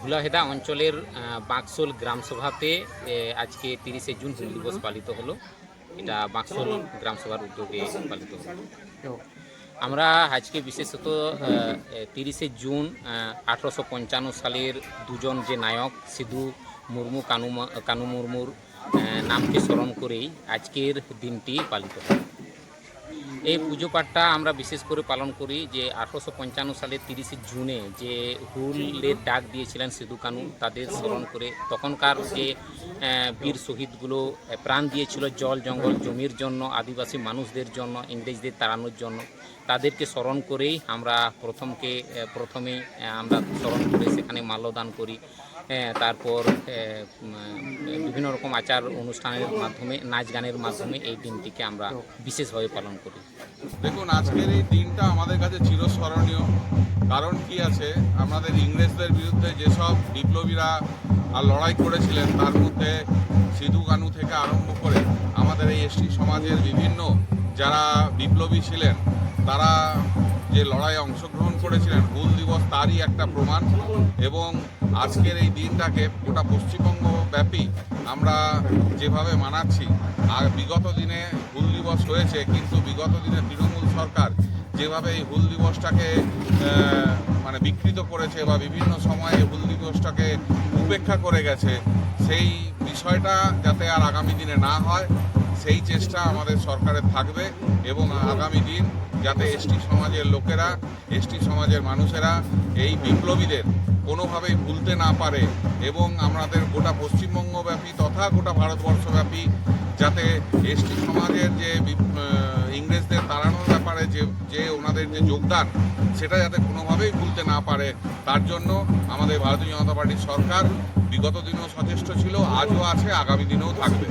ধুলাহেদা অঞ্চলের বাকশোল গ্রামসভাতে আজকে 30শে জুন হুল দিবস পালিত হলো। এটা বাকশোল গ্রামসভার উদ্যোগে পালিত হলো। আমরা আজকে বিশেষত 30শে জুন 1855 সালের দুজন যে নায়ক সিধু মুর্মু কানু মুর্মুর নামকে স্মরণ করেই আজকের দিনটি পালিত হয়। এই পুজো পাঠটা আমরা বিশেষ করে পালন করি যে 1855 সালের 30শে জুনে যে হুলের ডাক দিয়েছিলেন সিধু কানু, তাদের স্মরণ করে তখনকার যে বীর শহীদগুলো প্রাণ দিয়েছিল জল জঙ্গল জমির জন্য, আদিবাসী মানুষদের জন্য, ইংরেজদের তাড়ানোর জন্য, তাদেরকে স্মরণ করেই আমরা প্রথমেই আমরা স্মরণ করে সেখানে মাল্যদান করি। তারপর বিভিন্ন রকম আচার অনুষ্ঠানের মাধ্যমে, নাচ গানের মাধ্যমে এই দিনটিকে আমরা বিশেষভাবে পালন করি। দেখুন, আজকের এই দিনটা আমাদের কাছে চিরস্মরণীয়। কারণ কি আছে, আমাদের ইংরেজদের বিরুদ্ধে যেসব বিপ্লবীরা লড়াই করেছিলেন তার মধ্যে সিধু কানু থেকে আরম্ভ করে আমাদের এই এসটি সমাজের বিভিন্ন যারা বিপ্লবী ছিলেন তারা যে লড়াইয়ে অংশগ্রহণ করেছিলেন, হুল দিবস তারই একটা প্রমাণ। এবং আজকের এই দিনটাকে গোটা পশ্চিমবঙ্গ ব্যাপী আমরা যেভাবে মানাচ্ছি, আর বিগত দিনে হুল দিবস হয়েছে, কিন্তু বিগত দিনে তৃণমূল সরকার যেভাবে এই হুল দিবসটাকে বিকৃত করেছে বা বিভিন্ন সময়ে হুল দিবসটাকে উপেক্ষা করে গেছে, সেই বিষয়টা যাতে আর আগামী দিনে না হয় সেই চেষ্টা আমাদের সরকারের থাকবে। এবং আগামী দিন যাতে এসটি সমাজের লোকেরা, এসটি সমাজের মানুষেরা এই বিপ্লবীদের কোনোভাবেই ভুলতে না পারে এবং আমাদের গোটা পশ্চিমবঙ্গব্যাপী তথা গোটা ভারতবর্ষব্যাপী যাতে এসটি সমাজের যে ইংরেজদের তাড়ানোর ব্যাপারে যে ওনাদের যে যোগদান, সেটা যাতে কোনোভাবেই ভুলতে না পারে, তার জন্য আমাদের ভারতীয় জনতা পার্টির সরকার বিগত দিনেও সচেষ্ট ছিল, আজও আছে, আগামী দিনেও থাকবে।